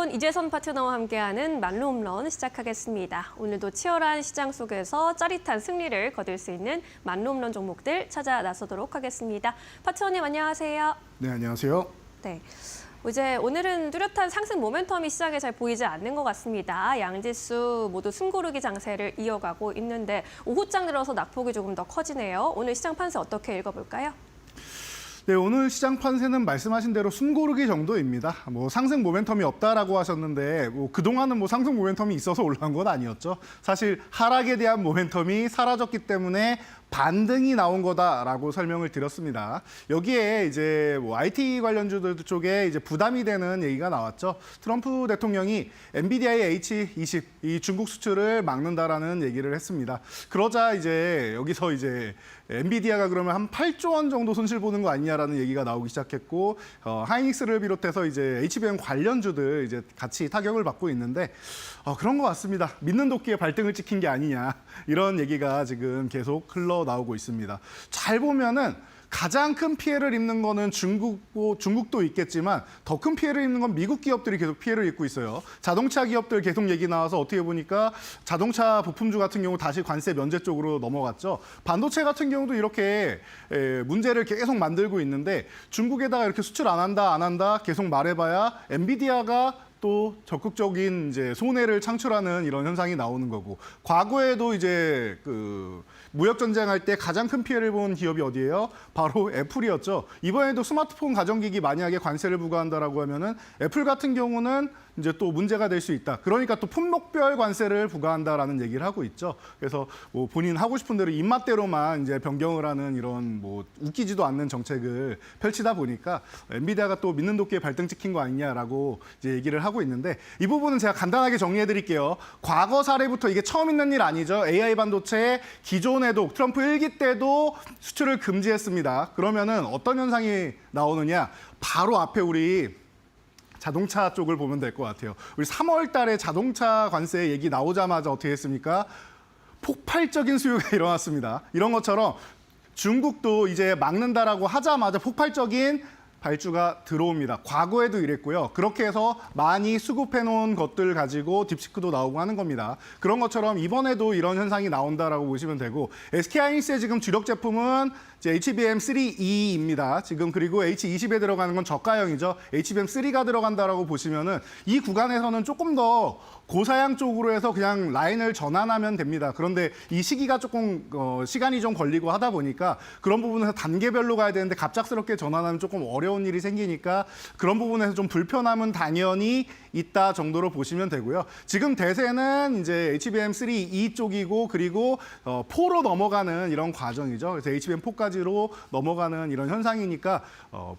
이재훈, 이재선 파트너와 함께하는 만루홈런 시작하겠습니다. 오늘도 치열한 시장 속에서 짜릿한 승리를 거둘 수 있는 만루홈런 종목들 찾아 나서도록 하겠습니다. 파트너님 안녕하세요. 네, 안녕하세요. 네. 이제 오늘은 뚜렷한 상승 모멘텀이 시장에 잘 보이지 않는 것 같습니다. 양지수 모두 숨고르기 장세를 이어가고 있는데 오후장 들어서 낙폭이 조금 더 커지네요. 오늘 시장 판세 어떻게 읽어볼까요? 네, 오늘 시장 판세는 말씀하신 대로 숨고르기 정도입니다. 상승 모멘텀이 없다라고 하셨는데 그동안은 상승 모멘텀이 있어서 올라온 건 아니었죠. 사실 하락에 대한 모멘텀이 사라졌기 때문에 반등이 나온 거다라고 설명을 드렸습니다. 여기에 이제 IT 관련주들 쪽에 이제 부담이 되는 얘기가 나왔죠. 트럼프 대통령이 엔비디아의 H20 이 중국 수출을 막는다라는 얘기를 했습니다. 그러자 이제 여기서 이제 엔비디아가 그러면 한 8조 원 정도 손실 보는 거 아니냐라는 얘기가 나오기 시작했고 하이닉스를 비롯해서 이제 HBM 관련주들 이제 같이 타격을 받고 있는데 그런 것 같습니다. 믿는 도끼에 발등을 찍힌 게 아니냐 이런 얘기가 지금 계속 흘러나오고 있습니다. 잘 보면은 가장 큰 피해를 입는 거는 중국도 있겠지만 더 큰 피해를 입는 건 미국 기업들이 계속 피해를 입고 있어요. 자동차 기업들 계속 얘기 나와서 어떻게 보니까 자동차 부품주 같은 경우 다시 관세 면제 쪽으로 넘어갔죠. 반도체 같은 경우도 이렇게 문제를 계속 만들고 있는데 중국에다가 이렇게 수출 안 한다 계속 말해봐야 엔비디아가 또 적극적인 이제 손해를 창출하는 이런 현상이 나오는 거고 과거에도 이제 무역 전쟁할 때 가장 큰 피해를 본 기업이 어디예요? 바로 애플이었죠. 이번에도 스마트폰 가전기기 만약에 관세를 부과한다라고 하면은 애플 같은 경우는 이제 또 문제가 될 수 있다. 그러니까 또 품목별 관세를 부과한다라는 얘기를 하고 있죠. 그래서 본인 하고 싶은 대로 입맛대로만 이제 변경을 하는 이런 웃기지도 않는 정책을 펼치다 보니까 엔비디아가 또 믿는 도끼에 발등 찍힌 거 아니냐라고 이제 얘기를 하고 있는데 이 부분은 제가 간단하게 정리해 드릴게요. 과거 사례부터 이게 처음 있는 일 아니죠. AI 반도체 기존에도 트럼프 1기 때도 수출을 금지했습니다. 그러면은 어떤 현상이 나오느냐? 바로 앞에 우리 자동차 쪽을 보면 될 것 같아요. 우리 3월 달에 자동차 관세 얘기 나오자마자 어떻게 했습니까? 폭발적인 수요가 일어났습니다. 이런 것처럼 중국도 이제 막는다라고 하자마자 폭발적인 발주가 들어옵니다. 과거에도 이랬고요. 그렇게 해서 많이 수급해놓은 것들 가지고 딥시크도 나오고 하는 겁니다. 그런 것처럼 이번에도 이런 현상이 나온다라고 보시면 되고 SK하이닉스의 지금 주력 제품은 이제 HBM3E입니다. 지금 그리고 H20에 들어가는 건 저가형이죠. HBM3가 들어간다라고 보시면은 이 구간에서는 조금 더 고사양 쪽으로 해서 그냥 라인을 전환하면 됩니다. 그런데 이 시기가 조금 시간이 좀 걸리고 하다 보니까 그런 부분에서 단계별로 가야 되는데 갑작스럽게 전환하면 조금 어려운 일이 생기니까 그런 부분에서 좀 불편함은 당연히 있다 정도로 보시면 되고요. 지금 대세는 이제 HBM3E 쪽이고 그리고 4로 넘어가는 이런 과정이죠. 그래서 HBM4까지로 넘어가는 이런 현상이니까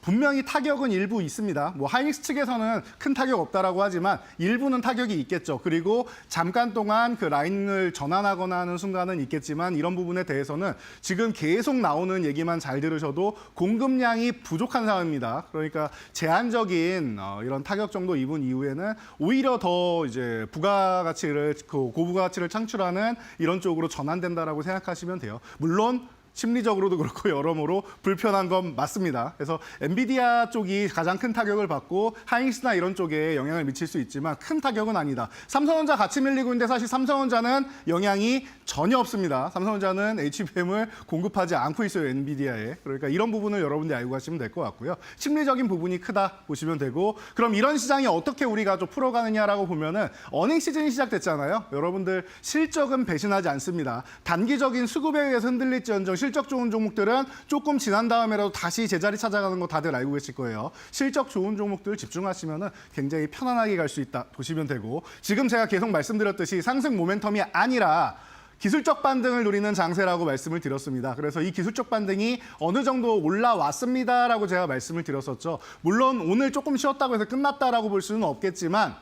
분명히 타격은 일부 있습니다. 하이닉스 측에서는 큰 타격 없다라고 하지만 일부는 타격이 있겠죠. 그리고 잠깐 동안 그 라인을 전환하거나 하는 순간은 있겠지만 이런 부분에 대해서는 지금 계속 나오는 얘기만 잘 들으셔도 공급량이 부족한 상황입니다. 그러니까 제한적인 이런 타격 정도 입은 이후에는 오히려 더 이제 부가가치를 고부가치를 창출하는 이런 쪽으로 전환된다라고 생각하시면 돼요. 물론 심리적으로도 그렇고 여러모로 불편한 건 맞습니다. 그래서 엔비디아 쪽이 가장 큰 타격을 받고 하이닉스나 이런 쪽에 영향을 미칠 수 있지만 큰 타격은 아니다. 삼성전자 같이 밀리고 있는데 사실 삼성전자는 영향이 전혀 없습니다. 삼성전자는 HBM을 공급하지 않고 있어요, 엔비디아에. 그러니까 이런 부분을 여러분들이 알고 가시면 될 것 같고요. 심리적인 부분이 크다 보시면 되고 그럼 이런 시장이 어떻게 우리가 좀 풀어가느냐라고 보면은 어닝 시즌이 시작됐잖아요. 여러분들 실적은 배신하지 않습니다. 단기적인 수급에 의해서 흔들릴지언정 실적 좋은 종목들은 조금 지난 다음에라도 다시 제자리 찾아가는 거 다들 알고 계실 거예요. 실적 좋은 종목들 집중하시면 굉장히 편안하게 갈 수 있다 보시면 되고 지금 제가 계속 말씀드렸듯이 상승 모멘텀이 아니라 기술적 반등을 노리는 장세라고 말씀을 드렸습니다. 그래서 이 기술적 반등이 어느 정도 올라왔습니다라고 제가 말씀을 드렸었죠. 물론 오늘 조금 쉬었다고 해서 끝났다라고 볼 수는 없겠지만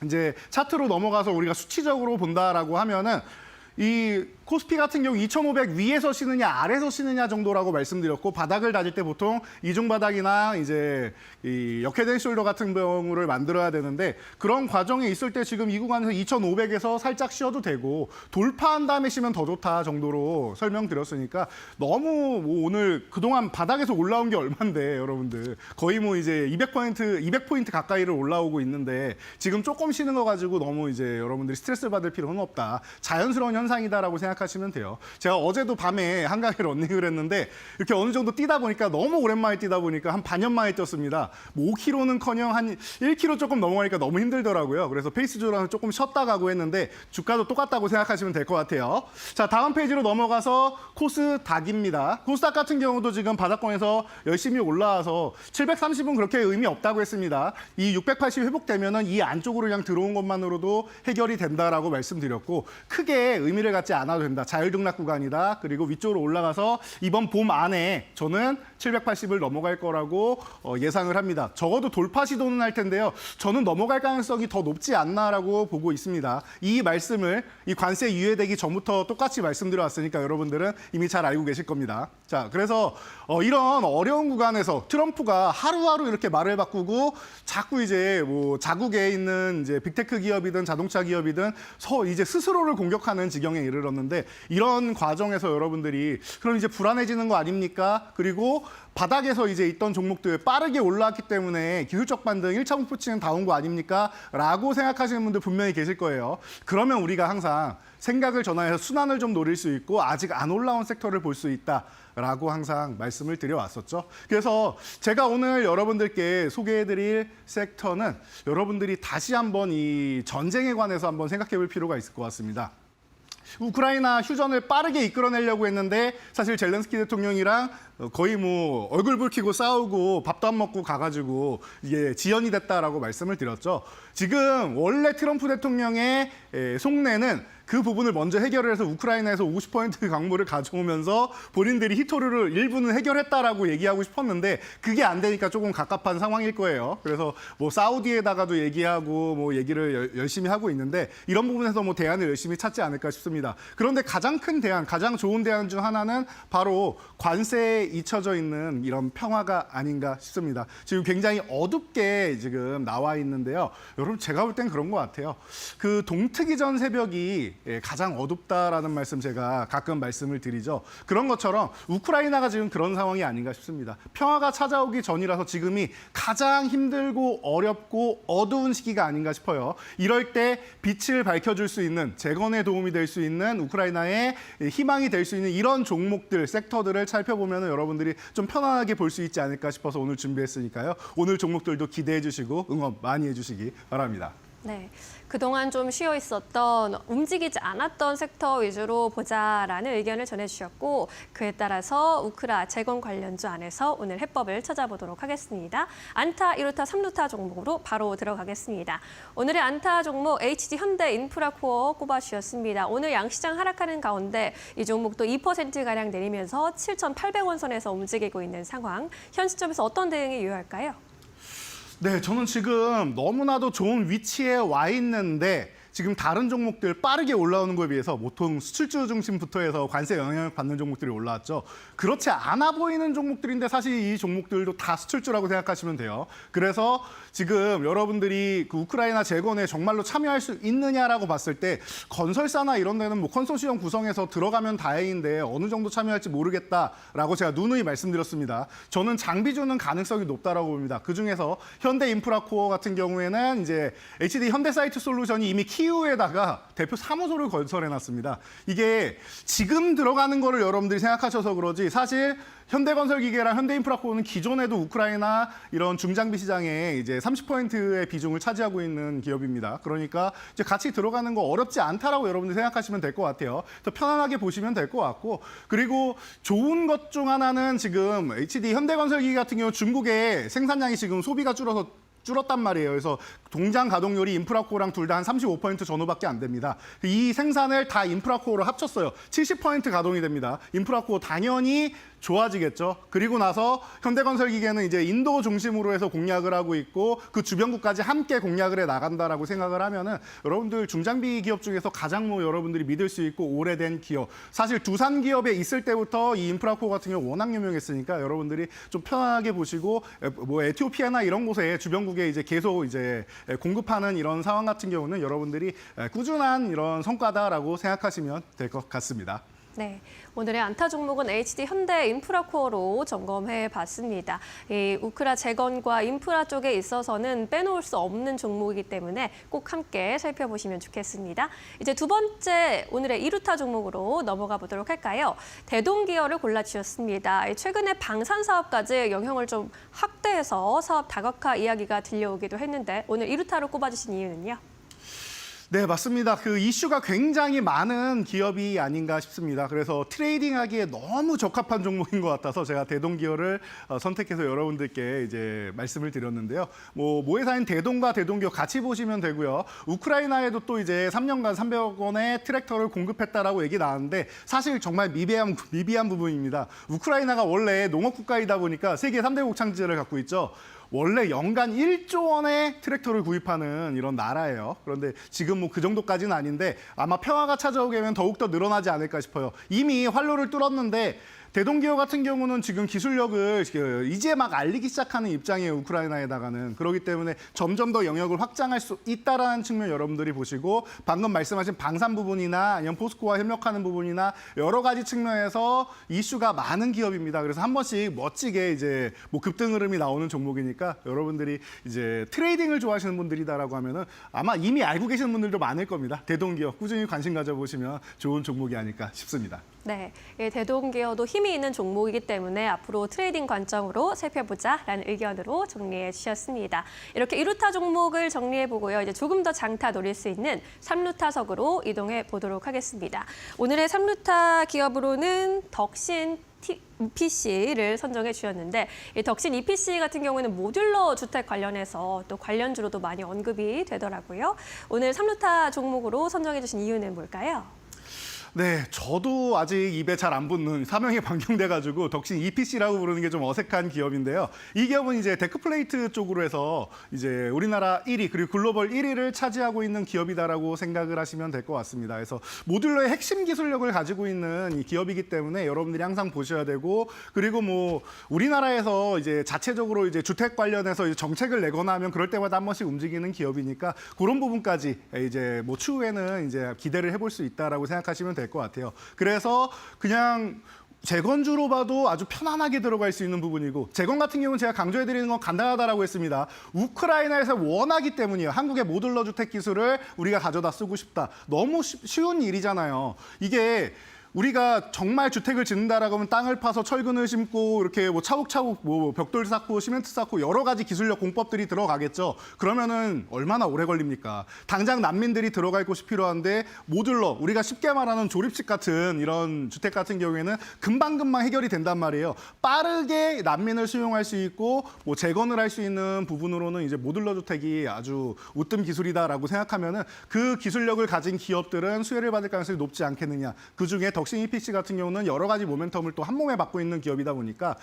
이제 차트로 넘어가서 우리가 수치적으로 본다라고 하면은 이 코스피 같은 경우 2,500 위에서 쉬느냐 아래에서 쉬느냐 정도라고 말씀드렸고 바닥을 다질 때 보통 이중 바닥이나 이제 이 역회된 숄더 같은 경우를 만들어야 되는데 그런 과정에 있을 때 지금 이 구간에서 2,500에서 살짝 쉬어도 되고 돌파한 다음에 쉬면 더 좋다 정도로 설명드렸으니까 너무 뭐 오늘 그동안 바닥에서 올라온 게 얼만데 여러분들 거의 뭐 이제 200포인트 가까이를 올라오고 있는데 지금 조금 쉬는 거 가지고 너무 이제 여러분들이 스트레스 받을 필요는 없다. 자연스러운 현상이다라고 생각하시면 돼요. 제가 어제도 밤에 한강에 러닝을 했는데 이렇게 어느 정도 뛰다 보니까 너무 오랜만에 뛰다 보니까 한 반년 만에 뛰었습니다. 뭐 5km는커녕 한 1km 조금 넘어가니까 너무 힘들더라고요. 그래서 페이스 조절은 조금 쉬었다 가고 했는데 주가도 똑같다고 생각하시면 될 것 같아요. 자, 다음 페이지로 넘어가서 코스닥입니다. 코스닥 같은 경우도 지금 바닥권에서 열심히 올라와서 730은 그렇게 의미 없다고 했습니다. 이 680 회복되면은 이 안쪽으로 그냥 들어온 것만으로도 해결이 된다라고 말씀드렸고 크게 의미를 갖지 않아도 된다. 자율등락 구간이다. 그리고 위쪽으로 올라가서 이번 봄 안에 저는 780을 넘어갈 거라고 예상을 합니다. 적어도 돌파 시도는 할 텐데요. 저는 넘어갈 가능성이 더 높지 않나라고 보고 있습니다. 이 말씀을 이 관세 유예되기 전부터 똑같이 말씀드려왔으니까 여러분들은 이미 잘 알고 계실 겁니다. 자, 그래서 이런 어려운 구간에서 트럼프가 하루하루 이렇게 말을 바꾸고 자꾸 이제 뭐 자국에 있는 이제 빅테크 기업이든 자동차 기업이든 이제 스스로를 공격하는 지경에 이르렀는데 이런 과정에서 여러분들이 그럼 이제 불안해지는 거 아닙니까? 그리고 바닥에서 이제 있던 종목들 빠르게 올라왔기 때문에 기술적 반등 1차 목표치는 다 온 거 아닙니까? 라고 생각하시는 분들 분명히 계실 거예요. 그러면 우리가 항상 생각을 전환해서 순환을 좀 노릴 수 있고 아직 안 올라온 섹터를 볼 수 있다라고 항상 말씀을 드려왔었죠. 그래서 제가 오늘 여러분들께 소개해드릴 섹터는 여러분들이 다시 한번 이 전쟁에 관해서 한번 생각해 볼 필요가 있을 것 같습니다. 우크라이나 휴전을 빠르게 이끌어내려고 했는데 사실 젤렌스키 대통령이랑 거의 뭐 얼굴 붉히고 싸우고 밥도 안 먹고 가가지고 이게 지연이 됐다라고 말씀을 드렸죠. 지금 원래 트럼프 대통령의 속내는 그 부분을 먼저 해결을 해서 우크라이나에서 50% 광물을 가져오면서 본인들이 히토류를 일부는 해결했다라고 얘기하고 싶었는데 그게 안 되니까 조금 갑갑한 상황일 거예요. 그래서 뭐 사우디에다가도 얘기하고 뭐 얘기를 열심히 하고 있는데 이런 부분에서 뭐 대안을 열심히 찾지 않을까 싶습니다. 그런데 가장 큰 대안, 가장 좋은 대안 중 하나는 바로 관세에 잊혀져 있는 이런 평화가 아닌가 싶습니다. 지금 굉장히 어둡게 지금 나와 있는데요. 여러분 제가 볼 땐 그런 것 같아요. 그 동트기 전 새벽이 가장 어둡다라는 말씀 제가 가끔 말씀을 드리죠. 그런 것처럼 우크라이나가 지금 그런 상황이 아닌가 싶습니다. 평화가 찾아오기 전이라서 지금이 가장 힘들고 어렵고 어두운 시기가 아닌가 싶어요. 이럴 때 빛을 밝혀줄 수 있는 재건에 도움이 될 수 있는 우크라이나의 희망이 될 수 있는 이런 종목들, 섹터들을 살펴보면 여러분들이 좀 편안하게 볼 수 있지 않을까 싶어서 오늘 준비했으니까요. 오늘 종목들도 기대해 주시고 응원 많이 해주시기 바랍니다. 네, 그동안 좀 쉬어 있었던 움직이지 않았던 섹터 위주로 보자라는 의견을 전해주셨고 그에 따라서 우크라 재건 관련주 안에서 오늘 해법을 찾아보도록 하겠습니다. 안타, 1루타, 3루타 종목으로 바로 들어가겠습니다. 오늘의 안타 종목 HD 현대인프라코어 꼽아주셨습니다. 오늘 양시장 하락하는 가운데 이 종목도 2%가량 내리면서 7,800원 선에서 움직이고 있는 상황. 현 시점에서 어떤 대응이 유효할까요? 네, 저는 지금 너무나도 좋은 위치에 와 있는데 지금 다른 종목들 빠르게 올라오는 거에 비해서 보통 수출주 중심부터 해서 관세 영향을 받는 종목들이 올라왔죠. 그렇지 않아 보이는 종목들인데 사실 이 종목들도 다 수출주라고 생각하시면 돼요. 그래서 지금 여러분들이 그 우크라이나 재건에 정말로 참여할 수 있느냐라고 봤을 때 건설사나 이런 데는 뭐 컨소시엄 구성해서 들어가면 다행인데 어느 정도 참여할지 모르겠다라고 제가 누누이 말씀드렸습니다. 저는 장비주는 가능성이 높다라고 봅니다. 그중에서 현대인프라코어 같은 경우에는 이제 HD 현대사이트 솔루션이 이미 키우에다가 대표 사무소를 건설해놨습니다. 이게 지금 들어가는 거를 여러분들이 생각하셔서 그러지 사실 현대건설기계랑 현대인프라코어는 기존에도 우크라이나 이런 중장비 시장에 이제 30%의 비중을 차지하고 있는 기업입니다. 그러니까 이제 같이 들어가는 거 어렵지 않다라고 여러분들 생각하시면 될 것 같아요. 더 편안하게 보시면 될 것 같고 그리고 좋은 것 중 하나는 지금 HD 현대건설기계 같은 경우 중국의 생산량이 지금 소비가 줄어서 줄었단 말이에요. 그래서 동장 가동률이 인프라코어랑 둘 다 한 35% 전후밖에 안 됩니다. 이 생산을 다 인프라코어로 합쳤어요. 70% 가동이 됩니다. 인프라코어 당연히 좋아지겠죠. 그리고 나서 현대건설기계는 이제 인도 중심으로 해서 공략을 하고 있고 그 주변국까지 함께 공략을 해 나간다라고 생각을 하면은 여러분들 중장비 기업 중에서 가장 뭐 여러분들이 믿을 수 있고 오래된 기업. 사실 두산 기업에 있을 때부터 이 인프라코어 같은 경우 워낙 유명했으니까 여러분들이 좀 편하게 보시고 뭐 에티오피아나 이런 곳에 주변국에 이제 계속 이제 공급하는 이런 상황 같은 경우는 여러분들이 꾸준한 이런 성과다라고 생각하시면 될 것 같습니다. 네, 오늘의 안타 종목은 HD 현대 인프라코어로 점검해 봤습니다. 이 우크라 재건과 인프라 쪽에 있어서는 빼놓을 수 없는 종목이기 때문에 꼭 함께 살펴보시면 좋겠습니다. 이제 두 번째 오늘의 2루타 종목으로 넘어가 보도록 할까요? 대동기어를 골라주셨습니다. 최근에 방산 사업까지 영향을 좀 확대해서 사업 다각화 이야기가 들려오기도 했는데 오늘 2루타로 꼽아주신 이유는요? 네, 맞습니다. 그 이슈가 굉장히 많은 기업이 아닌가 싶습니다. 그래서 트레이딩하기에 너무 적합한 종목인 것 같아서 제가 대동기어를 선택해서 여러분들께 이제 말씀을 드렸는데요. 뭐 모회사인 대동과 대동기어 같이 보시면 되고요. 우크라이나에도 또 이제 3년간 300억 원의 트랙터를 공급했다라고 얘기 나왔는데 사실 정말 미비한 부분입니다. 우크라이나가 원래 농업 국가이다 보니까 세계 3대 곡창지대를 갖고 있죠. 원래 연간 1조 원의 트랙터를 구입하는 이런 나라예요. 그런데 지금 뭐 그 정도까지는 아닌데 아마 평화가 찾아오게 되면 더욱더 늘어나지 않을까 싶어요. 이미 활로를 뚫었는데 대동기어 같은 경우는 지금 기술력을 이제 막 알리기 시작하는 입장이에요. 우크라이나에다가는. 그렇기 때문에 점점 더 영역을 확장할 수 있다라는 측면 여러분들이 보시고 방금 말씀하신 방산 부분이나 아니면 포스코와 협력하는 부분이나 여러 가지 측면에서 이슈가 많은 기업입니다. 그래서 한 번씩 멋지게 이제 뭐 급등 흐름이 나오는 종목이니까 여러분들이 이제 트레이딩을 좋아하시는 분들이다라고 하면은 아마 이미 알고 계시는 분들도 많을 겁니다. 대동기어 꾸준히 관심 가져보시면 좋은 종목이 아닐까 싶습니다. 네, 대동기어도 힘이 있는 종목이기 때문에 앞으로 트레이딩 관점으로 살펴보자라는 의견으로 정리해 주셨습니다. 이렇게 2루타 종목을 정리해 보고요. 이제 조금 더 장타 노릴 수 있는 3루타석으로 이동해 보도록 하겠습니다. 오늘의 3루타 기업으로는 덕신 EPC를 선정해 주셨는데 이 덕신 EPC 같은 경우에는 모듈러 주택 관련해서 또 관련주로도 많이 언급이 되더라고요. 오늘 3루타 종목으로 선정해 주신 이유는 뭘까요? 네, 저도 아직 입에 잘 안 붙는 사명이 변경돼가지고 덕신 EPC라고 부르는 게 좀 어색한 기업인데요. 이 기업은 이제 데크플레이트 쪽으로 해서 이제 우리나라 1위 그리고 글로벌 1위를 차지하고 있는 기업이다라고 생각을 하시면 될 것 같습니다. 그래서 모듈러의 핵심 기술력을 가지고 있는 이 기업이기 때문에 여러분들이 항상 보셔야 되고 그리고 뭐 우리나라에서 이제 자체적으로 이제 주택 관련해서 이제 정책을 내거나 하면 그럴 때마다 한 번씩 움직이는 기업이니까 그런 부분까지 이제 뭐 추후에는 이제 기대를 해볼 수 있다라고 생각하시면 될 것 같아요. 그래서 그냥 재건주로 봐도 아주 편안하게 들어갈 수 있는 부분이고 재건 같은 경우는 제가 강조해드리는 건 간단하다라고 했습니다. 우크라이나에서 원하기 때문이에요. 한국의 모듈러 주택 기술을 우리가 가져다 쓰고 싶다. 너무 쉬운 일이잖아요. 이게 우리가 정말 주택을 짓는다라고 하면 땅을 파서 철근을 심고 이렇게 뭐 차곡차곡 뭐 벽돌 쌓고 시멘트 쌓고 여러 가지 기술력 공법들이 들어가겠죠. 그러면은 얼마나 오래 걸립니까? 당장 난민들이 들어갈 곳이 필요한데 모듈러 우리가 쉽게 말하는 조립식 같은 이런 주택 같은 경우에는 금방금방 해결이 된단 말이에요. 빠르게 난민을 수용할 수 있고 뭐 재건을 할 수 있는 부분으로는 이제 모듈러 주택이 아주 우뜸 기술이다라고 생각하면은 그 기술력을 가진 기업들은 수혜를 받을 가능성이 높지 않겠느냐. 그중에 덕신 EPC 같은 경우는 여러 가지 모멘텀을 또 한 몸에 받고 있는 기업이다 보니까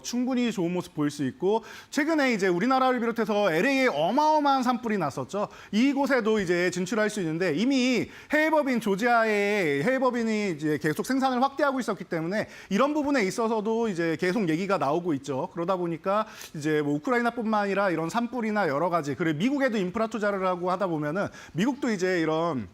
충분히 좋은 모습 보일 수 있고 최근에 이제 우리나라를 비롯해서 LA에 어마어마한 산불이 났었죠. 이곳에도 이제 진출할 수 있는데 이미 해외법인 조지아에 해외법인이 이제 계속 생산을 확대하고 있었기 때문에 이런 부분에 있어서도 이제 계속 얘기가 나오고 있죠. 그러다 보니까 이제 뭐 우크라이나뿐만 아니라 이런 산불이나 여러 가지 그리고 미국에도 인프라 투자를 하고 하다 보면은 미국도 이제 이런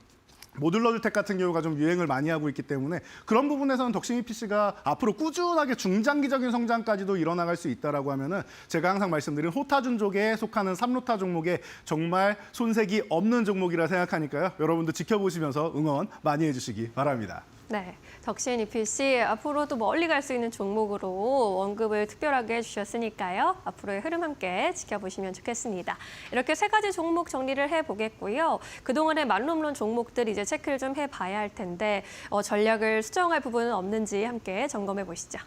모듈러 주택 같은 경우가 좀 유행을 많이 하고 있기 때문에 그런 부분에서는 덕신 EPC가 앞으로 꾸준하게 중장기적인 성장까지도 일어나갈 수 있다라고 하면은 제가 항상 말씀드린 호타준족에 속하는 3루타 종목에 정말 손색이 없는 종목이라 생각하니까요. 여러분도 지켜보시면서 응원 많이 해주시기 바랍니다. 네, 덕신 EPC 앞으로도 멀리 갈 수 있는 종목으로 언급을 특별하게 해주셨으니까요. 앞으로의 흐름 함께 지켜보시면 좋겠습니다. 이렇게 세 가지 종목 정리를 해보겠고요. 그동안의 만룸론 종목들 이제 체크를 좀 해봐야 할 텐데 전략을 수정할 부분은 없는지 함께 점검해 보시죠.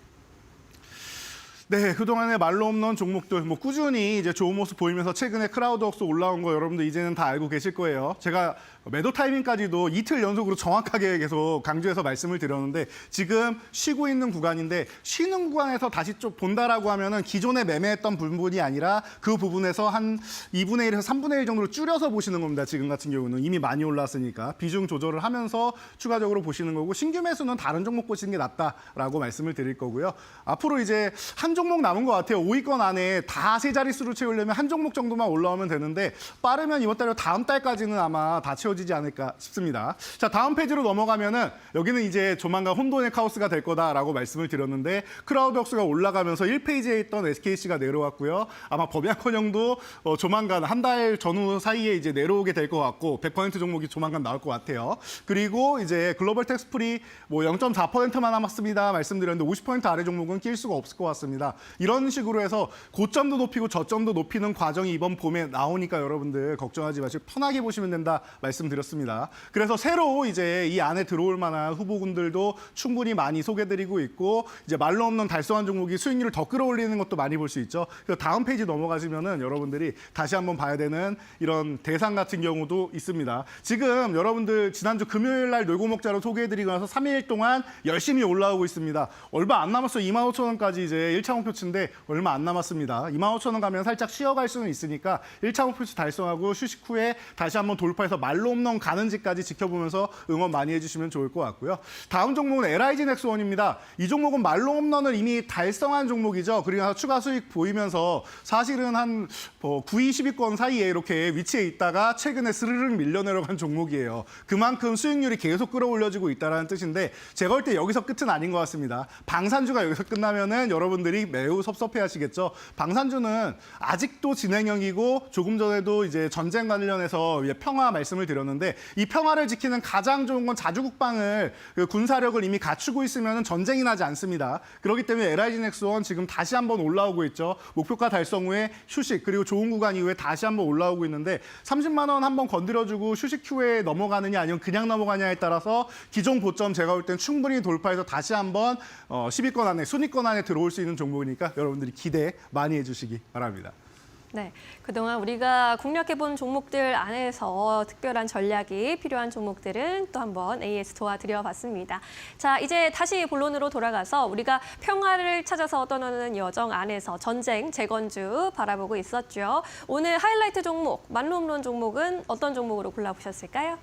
네, 그동안에 말로 없는 종목들 뭐 꾸준히 이제 좋은 모습 보이면서 최근에 크라우드웍스 올라온 거 여러분들 이제는 다 알고 계실 거예요. 제가 매도 타이밍까지도 이틀 연속으로 정확하게 계속 강조해서 말씀을 드렸는데 지금 쉬고 있는 구간인데 쉬는 구간에서 다시 좀 본다라고 하면은 기존에 매매했던 부분이 아니라 그 부분에서 한 2분의 1에서 3분의 1 정도로 줄여서 보시는 겁니다. 지금 같은 경우는 이미 많이 올랐으니까 비중 조절을 하면서 추가적으로 보시는 거고 신규 매수는 다른 종목 보시는 게 낫다라고 말씀을 드릴 거고요. 앞으로 이제 한 종목 남은 것 같아요. 5위권 안에 다 세 자릿수로 채우려면 한 종목 정도만 올라오면 되는데 빠르면 이번 달로 다음 달까지는 아마 다 채워지지 않을까 싶습니다. 자, 다음 페이지로 넘어가면은 여기는 이제 조만간 혼돈의 카오스가 될 거다라고 말씀을 드렸는데 크라우드웍스가 올라가면서 1페이지에 있던 SKC가 내려왔고요. 아마 법약헌영도 조만간 한 달 전후 사이에 이제 내려오게 될 것 같고 100% 종목이 조만간 나올 것 같아요. 그리고 이제 글로벌 텍스프리 뭐 0.4%만 남았습니다. 말씀드렸는데 50% 아래 종목은 낄 수가 없을 것 같습니다. 이런 식으로 해서 고점도 높이고 저점도 높이는 과정이 이번 봄에 나오니까 여러분들 걱정하지 마시고 편하게 보시면 된다 말씀드렸습니다. 그래서 새로 이제 이 안에 들어올 만한 후보군들도 충분히 많이 소개드리고 있고 이제 말로 없는 달성한 종목이 수익률을 더 끌어올리는 것도 많이 볼 수 있죠. 그래서 다음 페이지 넘어가시면은 여러분들이 다시 한번 봐야 되는 이런 대상 같은 경우도 있습니다. 지금 여러분들 지난주 금요일 날 놀고 먹자로 소개해드리고 나서 3일 동안 열심히 올라오고 있습니다. 얼마 안 남았어요. 25,000원까지 이제 1차 목표치인데 얼마 안 남았습니다. 25,000원 가면 살짝 쉬어갈 수는 있으니까 1차 목표치 달성하고 휴식 후에 다시 한번 돌파해서 말로 홈런 가는지까지 지켜보면서 응원 많이 해주시면 좋을 것 같고요. 다음 종목은 LIG 넥스원입니다. 이 종목은 말로 홈런을 이미 달성한 종목이죠. 그리고 나서 추가 수익 보이면서 사실은 한 9위, 10위권 사이에 이렇게 위치해 있다가 최근에 스르륵 밀려 내려간 종목이에요. 그만큼 수익률이 계속 끌어올려지고 있다는 뜻인데 제가 볼 때 여기서 끝은 아닌 것 같습니다. 방산주가 여기서 끝나면은 여러분들이 매우 섭섭해하시겠죠. 방산주는 아직도 진행형이고 조금 전에도 이제 전쟁 관련해서 평화 말씀을 드렸는데 이 평화를 지키는 가장 좋은 건 자주국방을 그 군사력을 이미 갖추고 있으면 전쟁이 나지 않습니다. 그렇기 때문에 LIG 넥스원 지금 다시 한번 올라오고 있죠. 목표가 달성 후에 휴식 그리고 좋은 구간 이후에 다시 한번 올라오고 있는데 30만 원 한번 건드려주고 휴식 후에 넘어가느냐 아니면 그냥 넘어가냐에 따라서 기존 고점 제가 볼 땐 충분히 돌파해서 다시 한번 10위권 안에 순위권 안에 들어올 수 있는 종목이니까 여러분들이 기대 많이 해주시기 바랍니다. 네, 그동안 우리가 공략해본 종목들 안에서 특별한 전략이 필요한 종목들은 또 한번 AS 도와드려봤습니다. 자, 이제 다시 본론으로 돌아가서 우리가 평화를 찾아서 떠나는 여정 안에서 전쟁, 재건주 바라보고 있었죠. 오늘 하이라이트 종목, 말로 홈런 종목은 어떤 종목으로 골라보셨을까요?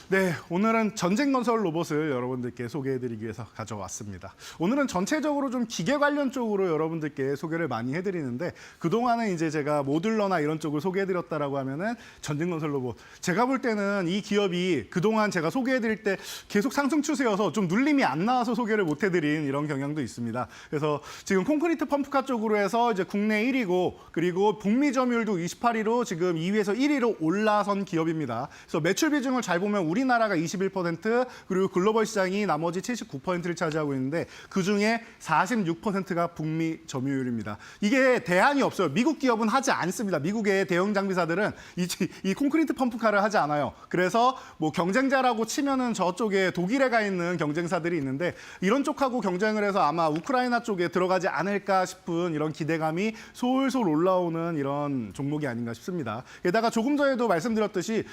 네, 오늘은 전쟁건설 로봇을 여러분들께 소개해드리기 위해서 가져왔습니다. 오늘은 전체적으로 좀 기계 관련 쪽으로 여러분들께 소개를 많이 해드리는데 그동안은 이제 제가 모듈러나 이런 쪽을 소개해드렸다라고 하면은 전쟁건설 로봇. 제가 볼 때는 이 기업이 그동안 제가 소개해드릴 때 계속 상승 추세여서 좀 눌림이 안 나와서 소개를 못 해드린 이런 경향도 있습니다. 그래서 지금 콘크리트 펌프카 쪽으로 해서 이제 국내 1위고 그리고 북미 점유율도 28위로 지금 2위에서 1위로 올라선 기업입니다. 그래서 매출 비중을 잘 보면 우리나라가 21% 그리고 글로벌 시장이 나머지 79%를 차지하고 있는데 그중에 46%가 북미 점유율입니다. 이게 대안이 없어요. 미국 기업은 하지 않습니다. 미국의 대형 장비사들은 이 콘크리트 펌프카를 하지 않아요. 그래서 뭐 경쟁자라고 치면은 저쪽에 독일에 가 있는 경쟁사들이 있는데 이런 쪽하고 경쟁을 해서 아마 우크라이나 쪽에 들어가지 않을까 싶은 이런 기대감이 솔솔 올라오는 이런 종목이 아닌가 싶습니다. 게다가 조금 전에도 말씀드렸듯이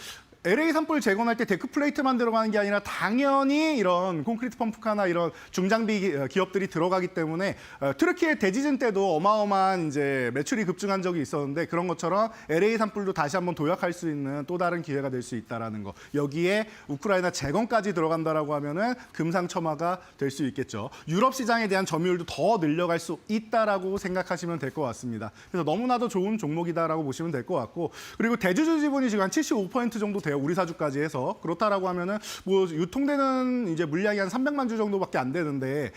LA 산불 재건할 때 데크 플레이트만 들어가는 게 아니라 당연히 이런 콘크리트 펌프카나 이런 중장비 기업들이 들어가기 때문에 트르키예 대지진 때도 어마어마한 이제 매출이 급증한 적이 있었는데 그런 것처럼 LA 산불도 다시 한번 도약할 수 있는 또 다른 기회가 될 수 있다라는 거. 여기에 우크라이나 재건까지 들어간다라고 하면은 금상첨화가 될 수 있겠죠. 유럽 시장에 대한 점유율도 더 늘려갈 수 있다라고 생각하시면 될 것 같습니다. 그래서 너무나도 좋은 종목이다라고 보시면 될 것 같고 그리고 대주주 지분이 지금 한 75% 정도 돼요. 우리 사주까지 해서 그렇다라고 하면은 뭐 유통되는 이제 물량이 한 300만 주 정도밖에 안 되는데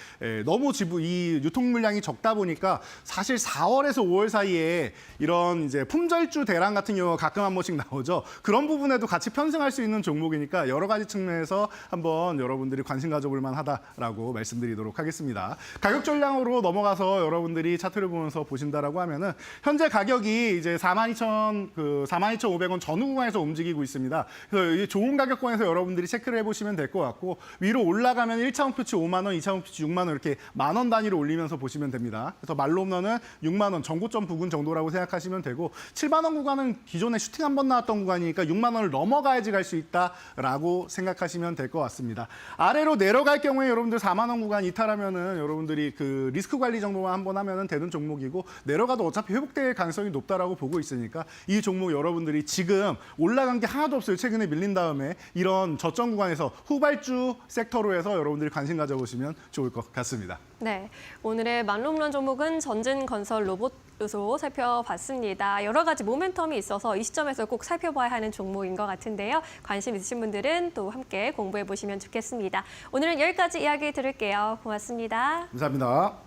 너무 이 유통 물량이 적다 보니까 사실 4월에서 5월 사이에 이런 이제 품절주 대란 같은 경우가 가끔 한 번씩 나오죠. 그런 부분에도 같이 편승할 수 있는 종목이니까 여러 가지 측면에서 한번 여러분들이 관심 가져볼 만하다라고 말씀드리도록 하겠습니다. 가격 전량으로 넘어가서 여러분들이 차트를 보면서 보신다라고 하면은 현재 가격이 이제 42,500원 전후 구간에서 움직이고 있습니다. 그래서 이 좋은 가격권에서 여러분들이 체크를 해보시면 될 것 같고 위로 올라가면 1차 목표치 5만 원, 2차 목표치 6만 원 이렇게 10,000원 단위로 올리면서 보시면 됩니다. 그래서 말로 홈런은 6만 원 전고점 부근 정도라고 생각하시면 되고 7만 원 구간은 기존에 슈팅 한 번 나왔던 구간이니까 6만 원을 넘어가야지 갈 수 있다라고 생각하시면 될 것 같습니다. 아래로 내려갈 경우에 여러분들 4만 원 구간 이탈하면은 여러분들이 그 리스크 관리 정도만 한번 하면은 되는 종목이고 내려가도 어차피 회복될 가능성이 높다라고 보고 있으니까 이 종목 여러분들이 지금 올라간 게 하나도 없어요. 최근에 밀린 다음에 이런 저점 구간에서 후발주 섹터로 해서 여러분들이 관심 가져보시면 좋을 것 같습니다. 네, 오늘의 만홈런 종목은 전진건설 로봇으로 살펴봤습니다. 여러 가지 모멘텀이 있어서 이 시점에서 꼭 살펴봐야 하는 종목인 것 같은데요. 관심 있으신 분들은 또 함께 공부해 보시면 좋겠습니다. 오늘은 여기까지 이야기 들을게요. 고맙습니다. 감사합니다.